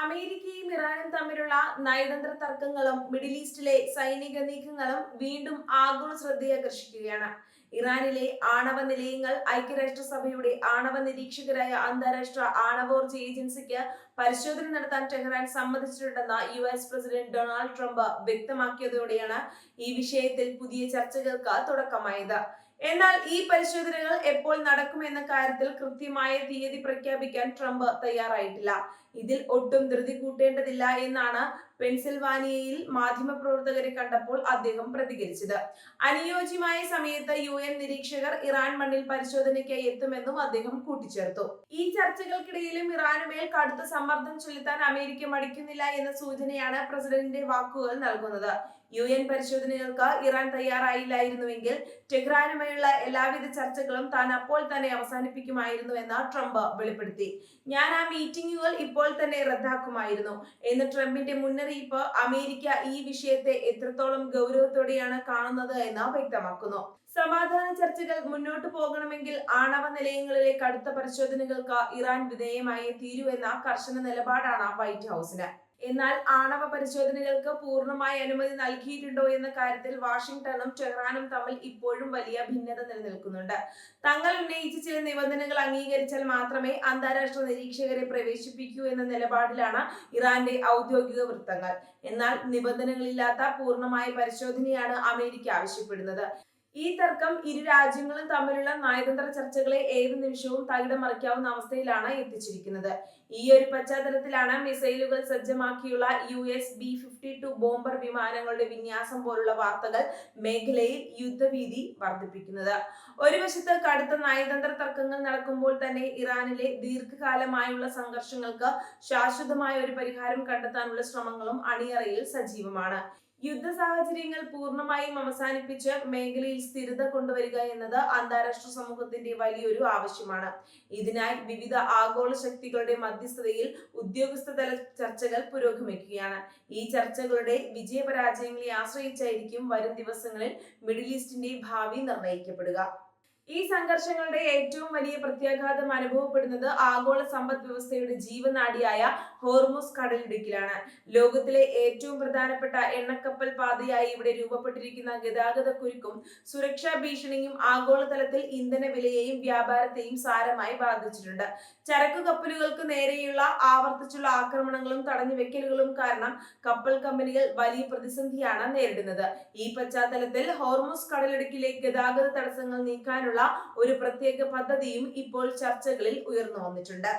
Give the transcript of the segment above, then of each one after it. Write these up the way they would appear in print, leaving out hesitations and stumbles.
അമേരിക്കയും ഇറാനും തമ്മിലുള്ള നയതന്ത്ര തർക്കങ്ങളും മിഡിൽ ഈസ്റ്റിലെ സൈനിക നീക്കങ്ങളും വീണ്ടും ആഗോള ശ്രദ്ധയാകർഷിക്കുകയാണ്. ഇറാനിലെ ആണവ നിലയങ്ങൾ ഐക്യരാഷ്ട്രസഭയുടെ ആണവ നിരീക്ഷകരായ അന്താരാഷ്ട്ര ആണവോർജ ഏജൻസിക്ക് പരിശോധന നടത്താൻ ടെഹ്റാൻ സമ്മതിച്ചിട്ടുണ്ടെന്ന് US പ്രസിഡന്റ് ഡൊണാൾഡ് ട്രംപ് വ്യക്തമാക്കിയതോടെയാണ് ഈ വിഷയത്തിൽ പുതിയ ചർച്ചകൾക്ക് തുടക്കമായത്. എന്നാൽ ഈ പരിശോധനകൾ എപ്പോൾ നടക്കുമെന്ന കാര്യത്തിൽ കൃത്യമായ തീയതി പ്രഖ്യാപിക്കാൻ ട്രംപ് തയ്യാറായിട്ടില്ല. ഇതിൽ ഒട്ടും ധൃതി കൂട്ടേണ്ടതില്ല എന്നാണ് പെൻസിൽവാനിയയിൽ മാധ്യമപ്രവർത്തകരെ കണ്ടപ്പോൾ അദ്ദേഹം പ്രതികരിച്ചത്. അനുയോജ്യമായ സമയത്ത് UN നിരീക്ഷകർ ഇറാൻ മണ്ണിൽ പരിശോധനയ്ക്കായി എത്തുമെന്നും അദ്ദേഹം കൂട്ടിച്ചേർത്തു. ഈ ചർച്ചകൾക്കിടയിലും ഇറാനുമേൽ കടുത്ത സമ്മർദ്ദം ചെലുത്താൻ അമേരിക്ക മടിക്കുന്നില്ല എന്ന സൂചനയാണ് പ്രസിഡന്റിന്റെ വാക്കുകൾ നൽകുന്നത്. UN പരിശോധനകൾക്ക് ഇറാൻ തയ്യാറായില്ലായിരുന്നുവെങ്കിൽ ടെഹ്റാനുമായുള്ള എല്ലാവിധ ചർച്ചകളും താൻ അപ്പോൾ തന്നെ അവസാനിപ്പിക്കുമായിരുന്നു എന്ന് ട്രംപ് വെളിപ്പെടുത്തി. ഞാൻ ആ മീറ്റിംഗുകൾ ഇപ്പോൾ തന്നെ റദ്ദാക്കുമായിരുന്നു എന്ന ട്രംപിന്റെ മുന്നറിയിപ്പ് അമേരിക്ക ഈ വിഷയത്തെ എത്രത്തോളം ഗൗരവത്തോടെയാണ് കാണുന്നത് എന്ന് വ്യക്തമാക്കുന്നു. സമാധാന ചർച്ചകൾ മുന്നോട്ടു പോകണമെങ്കിൽ ആണവ നിലയങ്ങളിലെ കടുത്ത പരിശോധനകൾക്ക് ഇറാൻ വിധേയമായി തീരൂ എന്ന കർശന നിലപാടാണ് വൈറ്റ് ഹൗസിന്. എന്നാൽ ആണവ പരിശോധനകൾക്ക് പൂർണ്ണമായി അനുമതി നൽകിയിട്ടുണ്ടോ എന്ന കാര്യത്തിൽ വാഷിംഗ്ടണും ടെഹ്റാനും തമ്മിൽ ഇപ്പോഴും വലിയ ഭിന്നത നിലനിൽക്കുന്നുണ്ട്. തങ്ങൾ ഉന്നയിച്ച ചില നിബന്ധനകൾ അംഗീകരിച്ചാൽ മാത്രമേ അന്താരാഷ്ട്ര നിരീക്ഷകരെ പ്രവേശിപ്പിക്കൂ എന്ന നിലപാടിലാണ് ഇറാന്റെ ഔദ്യോഗിക വൃത്തങ്ങൾ. എന്നാൽ നിബന്ധനകളില്ലാത്ത പൂർണ്ണമായ പരിശോധനയാണ് അമേരിക്ക ആവശ്യപ്പെടുന്നത്. ഈ തർക്കം ഇരു രാജ്യങ്ങളും തമ്മിലുള്ള നയതന്ത്ര ചർച്ചകളെ ഏത് നിമിഷവും തകിടം മറിക്കാവുന്ന അവസ്ഥയിലാണ് എത്തിച്ചിരിക്കുന്നത്. ഈ ഒരു പശ്ചാത്തലത്തിലാണ് മിസൈലുകൾ സജ്ജമാക്കിയുള്ള US B-52 ബോംബർ വിമാനങ്ങളുടെ വിന്യാസം പോലുള്ള വാർത്തകൾ മേഖലയിൽ യുദ്ധഭീതി വർദ്ധിപ്പിക്കുന്നത്. ഒരു വശത്ത് കടുത്ത നയതന്ത്ര തർക്കങ്ങൾ നടക്കുമ്പോൾ തന്നെ ഇറാനിലെ ദീർഘകാലമായുള്ള സംഘർഷങ്ങൾക്ക് ശാശ്വതമായ ഒരു പരിഹാരം കണ്ടെത്താനുള്ള ശ്രമങ്ങളും അണിയറയിൽ സജീവമാണ്. യുദ്ധ സാഹചര്യങ്ങൾ പൂർണ്ണമായും അവസാനിപ്പിച്ച് മേഖലയിൽ സ്ഥിരത കൊണ്ടുവരിക എന്നത് അന്താരാഷ്ട്ര സമൂഹത്തിന്റെ വലിയൊരു ആവശ്യമാണ്. ഇതിനായി വിവിധ ആഗോള ശക്തികളുടെ മധ്യസ്ഥതയിൽ ഉദ്യോഗസ്ഥതല ചർച്ചകൾ പുരോഗമിക്കുകയാണ്. ഈ ചർച്ചകളുടെ വിജയപരാജയങ്ങളെ ആശ്രയിച്ചായിരിക്കും വരും ദിവസങ്ങളിൽ മിഡിൽ ഈസ്റ്റിന്റെ ഭാവി നിർണ്ണയിക്കപ്പെടുക. ഈ സംഘർഷങ്ങളുടെ ഏറ്റവും വലിയ പ്രത്യാഘാതം അനുഭവപ്പെടുന്നത് ആഗോള സമ്പദ് വ്യവസ്ഥയുടെ ജീവനാഡിയായ ഹോർമുസ് കടലിടുക്കിലാണ്. ലോകത്തിലെ ഏറ്റവും പ്രധാനപ്പെട്ട എണ്ണക്കപ്പൽ പാതയായി ഇവിടെ രൂപപ്പെട്ടിരിക്കുന്ന ഗതാഗത കുരുക്കും സുരക്ഷാ ഭീഷണിയും ആഗോളതലത്തിൽ ഇന്ധന വിലയെയും വ്യാപാരത്തെയും സാരമായി ബാധിച്ചിട്ടുണ്ട്. ചരക്കു കപ്പലുകൾക്ക് നേരെയുള്ള ആവർത്തിച്ചുള്ള ആക്രമണങ്ങളും തടഞ്ഞുവെക്കലുകളും കാരണം കപ്പൽ കമ്പനികൾ വലിയ പ്രതിസന്ധിയാണ് നേരിടുന്നത്. ഈ പശ്ചാത്തലത്തിൽ ഹോർമുസ് കടലിടുക്കിലെ ഗതാഗത തടസ്സങ്ങൾ നീക്കാനുള്ള ഒരു പ്രത്യേക പദ്ധതിയും ഇപ്പോൾ ചർച്ചകളിൽ ഉയർന്നു വന്നിട്ടുണ്ട്.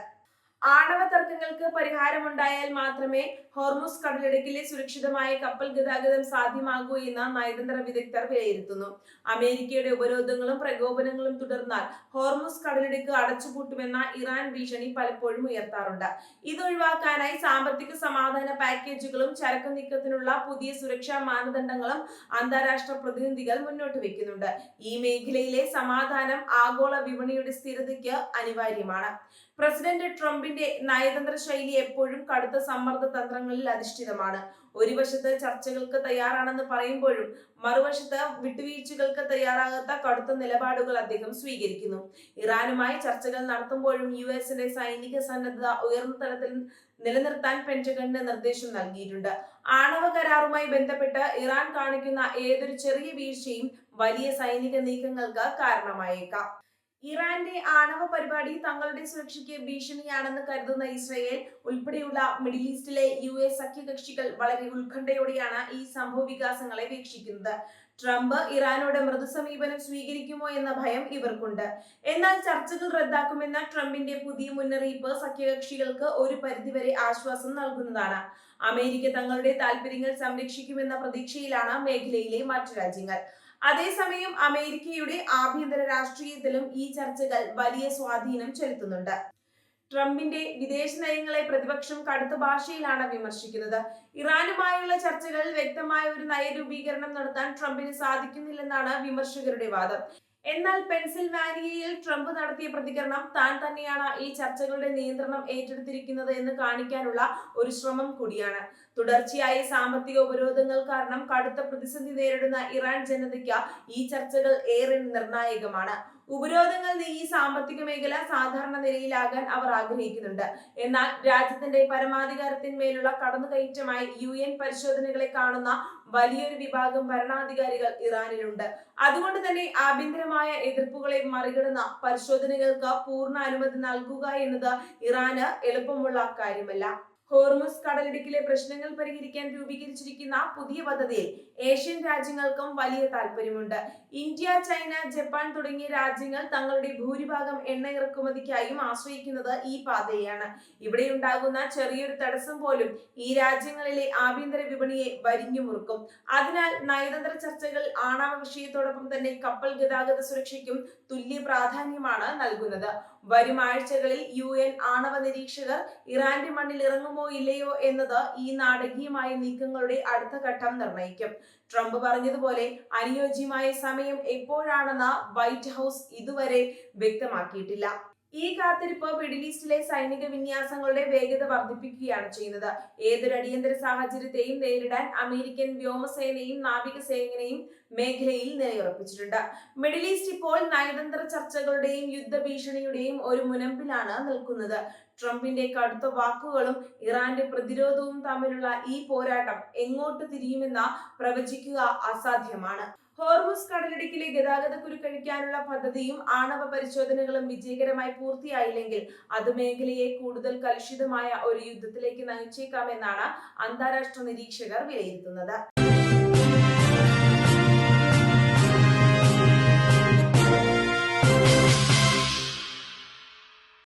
ആണവ തർക്കങ്ങൾക്ക് പരിഹാരമുണ്ടായാൽ മാത്രമേ ഹോർമുസ് കടലിടുക്കിലെ സുരക്ഷിതമായ കപ്പൽ ഗതാഗതം സാധ്യമാകൂ എന്ന് നയതന്ത്ര വിദഗ്ധർ വിലയിരുത്തുന്നു. അമേരിക്കയുടെ ഉപരോധങ്ങളും പ്രകോപനങ്ങളും തുടർന്നാൽ ഹോർമുസ് കടലിടുക്ക് അടച്ചുപൂട്ടുമെന്ന ഇറാൻ ഭീഷണി പലപ്പോഴും ഉയർത്താറുണ്ട്. ഇതൊഴിവാക്കാനായി സാമ്പത്തിക സമാധാന പാക്കേജുകളും ചരക്കു നീക്കത്തിനുള്ള പുതിയ സുരക്ഷാ മാനദണ്ഡങ്ങളും അന്താരാഷ്ട്ര പ്രതിനിധികൾ മുന്നോട്ട് വെക്കുന്നുണ്ട്. ഈ മേഖലയിലെ സമാധാനം ആഗോള വിപണിയുടെ സ്ഥിരതയ്ക്ക് അനിവാര്യമാണ്. പ്രസിഡന്റ് ട്രംപിന്റെ നയതന്ത്ര ശൈലി എപ്പോഴും കടുത്ത സമ്മർദ്ദ തന്ത്രങ്ങളിൽ അധിഷ്ഠിതമാണ്. ഒരു വശത്ത് ചർച്ചകൾക്ക് തയ്യാറാണെന്ന് പറയുമ്പോഴും മറുവശത്ത് വിട്ടുവീഴ്ചകൾക്ക് തയ്യാറാകാത്ത കടുത്ത നിലപാടുകൾ അദ്ദേഹം സ്വീകരിക്കുന്നു. ഇറാനുമായി ചർച്ചകൾ നടത്തുമ്പോഴും USന്റെ സൈനിക സന്നദ്ധത ഉയർന്ന തലത്തിൽ നിലനിർത്താൻ പെന്റഗണിന് നിർദ്ദേശം നൽകിയിട്ടുണ്ട്. ആണവ കരാറുമായി ബന്ധപ്പെട്ട് ഇറാൻ കാണിക്കുന്ന ഏതൊരു ചെറിയ വീഴ്ചയും വലിയ സൈനിക നീക്കങ്ങൾക്ക് കാരണമായേക്കാം. ഇറാന്റെ ആണവ പരിപാടി തങ്ങളുടെ സുരക്ഷയ്ക്ക് ഭീഷണിയാണെന്ന് കരുതുന്ന ഇസ്രയേൽ ഉൾപ്പെടെയുള്ള മിഡിൽ ഈസ്റ്റിലെ US സഖ്യകക്ഷികൾ വളരെ ഉത്കണ്ഠയോടെയാണ് ഈ സംഭവ വികാസങ്ങളെ വീക്ഷിക്കുന്നത്. ട്രംപ് ഇറാനോട് മൃദു സമീപനം സ്വീകരിക്കുമോ എന്ന ഭയം ഇവർക്കുണ്ട്. എന്നാൽ ചർച്ചകൾ റദ്ദാക്കുമെന്ന ട്രംപിന്റെ പുതിയ മുന്നറിയിപ്പ് സഖ്യകക്ഷികൾക്ക് ഒരു പരിധിവരെ ആശ്വാസം നൽകുന്നതാണ്. അമേരിക്ക തങ്ങളുടെ താൽപര്യങ്ങൾ സംരക്ഷിക്കുമെന്ന പ്രതീക്ഷയിലാണ് മേഖലയിലെ മറ്റു രാജ്യങ്ങൾ. അതേസമയം അമേരിക്കയുടെ ആഭ്യന്തര രാഷ്ട്രീയത്തിലും ഈ ചർച്ചകൾ വലിയ സ്വാധീനം ചെലുത്തുന്നുണ്ട്. ട്രംപിന്റെ വിദേശ നയങ്ങളെ പ്രതിപക്ഷം കടുത്ത ഭാഷയിലാണ് വിമർശിക്കുന്നത്. ഇറാനുമായുള്ള ചർച്ചകളിൽ വ്യക്തമായ ഒരു നയരൂപീകരണം നടത്താൻ ട്രംപിന് സാധിക്കുന്നില്ലെന്നാണ് വിമർശകരുടെ വാദം. എന്നാൽ പെൻസിൽവാനിയയിൽ ട്രംപ് നടത്തിയ പ്രതികരണം താൻ തന്നെയാണ് ഈ ചർച്ചകളുടെ നിയന്ത്രണം ഏറ്റെടുത്തിരിക്കുന്നത് എന്ന് കാണിക്കാനുള്ള ഒരു ശ്രമം കൂടിയാണ്. തുടർച്ചയായ സാമ്പത്തിക ഉപരോധങ്ങൾ കാരണം കടുത്ത പ്രതിസന്ധി നേരിടുന്ന ഇറാൻ ജനതയ്ക്ക് ഈ ചർച്ചകൾ ഏറെ നിർണായകമാണ്. ഉപരോധങ്ങൾ നീങ്ങി സാമ്പത്തിക മേഖല സാധാരണ നിലയിലാകാൻ അവർ ആഗ്രഹിക്കുന്നുണ്ട്. എന്നാൽ രാജ്യത്തിന്റെ പരമാധികാരത്തിന്മേലുള്ള കടന്നുകയറ്റമായി UN പരിശോധനകളെ കാണുന്ന വലിയൊരു വിഭാഗം ഭരണാധികാരികൾ ഇറാനിലുണ്ട്. അതുകൊണ്ട് തന്നെ ആഭ്യന്തരമായ എതിർപ്പുകളെ മറികടന്ന പരിശോധനകൾക്ക് പൂർണ്ണ അനുമതി നൽകുക എന്നത് ഇറാന് എളുപ്പമുള്ള കാര്യമല്ല. ഹോർമുസ് കടലിടുക്കിലെ പ്രശ്നങ്ങൾ പരിഹരിക്കാൻ രൂപീകരിച്ചിരിക്കുന്ന പുതിയ പദ്ധതിയിൽ ഏഷ്യൻ രാജ്യങ്ങൾക്കും വലിയ താല്പര്യമുണ്ട്. ഇന്ത്യ, ചൈന, ജപ്പാൻ തുടങ്ങിയ രാജ്യങ്ങൾ തങ്ങളുടെ ഭൂരിഭാഗം എണ്ണ ഇറക്കുമതിക്കായും ആശ്രയിക്കുന്നത് ഈ പാതയെയാണ്. ഇവിടെയുണ്ടാകുന്ന ചെറിയൊരു തടസ്സം പോലും ഈ രാജ്യങ്ങളിലെ ആഭ്യന്തര വിപണിയെ വരിഞ്ഞു മുറുക്കും. അതിനാൽ നയതന്ത്ര ചർച്ചകൾ ആണവ വിഷയത്തോടൊപ്പം തന്നെ കപ്പൽ ഗതാഗത സുരക്ഷയ്ക്കും തുല്യ പ്രാധാന്യമാണ് നൽകുന്നത്. വരും ആഴ്ചകളിൽ UN ആണവ നിരീക്ഷകർ ഇറാന്റെ മണ്ണിൽ ഇറങ്ങുമോ ഇല്ലയോ എന്നത് ഈ നാടകീയമായ നീക്കങ്ങളുടെ അടുത്ത ഘട്ടം നിർണ്ണയിക്കും. ട്രംപ് പറഞ്ഞതുപോലെ അനുയോജ്യമായ സമയം എപ്പോഴാണെന്ന് വൈറ്റ് ഹൗസ് ഇതുവരെ വ്യക്തമാക്കിയിട്ടില്ല. ഈ കാത്തിരിപ്പ് മിഡിൽ ഈസ്റ്റിലെ സൈനിക വിന്യാസങ്ങളുടെ വേഗത വർദ്ധിപ്പിക്കുകയാണ് ചെയ്യുന്നത്. ഏതൊരു അടിയന്തര സാഹചര്യത്തെയും നേരിടാൻ അമേരിക്കൻ വ്യോമസേനയും നാവികസേനയും മേഖലയിൽ നിലയുറപ്പിച്ചിട്ടുണ്ട്. മിഡിൽ ഈസ്റ്റ് ഇപ്പോൾ നയതന്ത്ര ചർച്ചകളുടെയും യുദ്ധഭീഷണിയുടെയും ഒരു മുനമ്പിലാണ് നിൽക്കുന്നത്. ട്രംപിന്റെ കടുത്ത വാക്കുകളും ഇറാന്റെ പ്രതിരോധവും തമ്മിലുള്ള ഈ പോരാട്ടം എങ്ങോട്ട് തിരിയുമെന്ന് പ്രവചിക്കുക അസാധ്യമാണ്. ഹോർമുസ് കടലിടുക്കിലെ ഗതാഗത കുരുക്കഴിക്കാനുള്ള പദ്ധതിയും ആണവ പരിശോധനകളും വിജയകരമായി പൂർത്തിയായില്ലെങ്കിൽ അത് മേഖലയെ കൂടുതൽ കലുഷിതമായ ഒരു യുദ്ധത്തിലേക്ക് നയിച്ചേക്കാമെന്നാണ് അന്താരാഷ്ട്ര നിരീക്ഷകർ വിലയിരുത്തുന്നത്.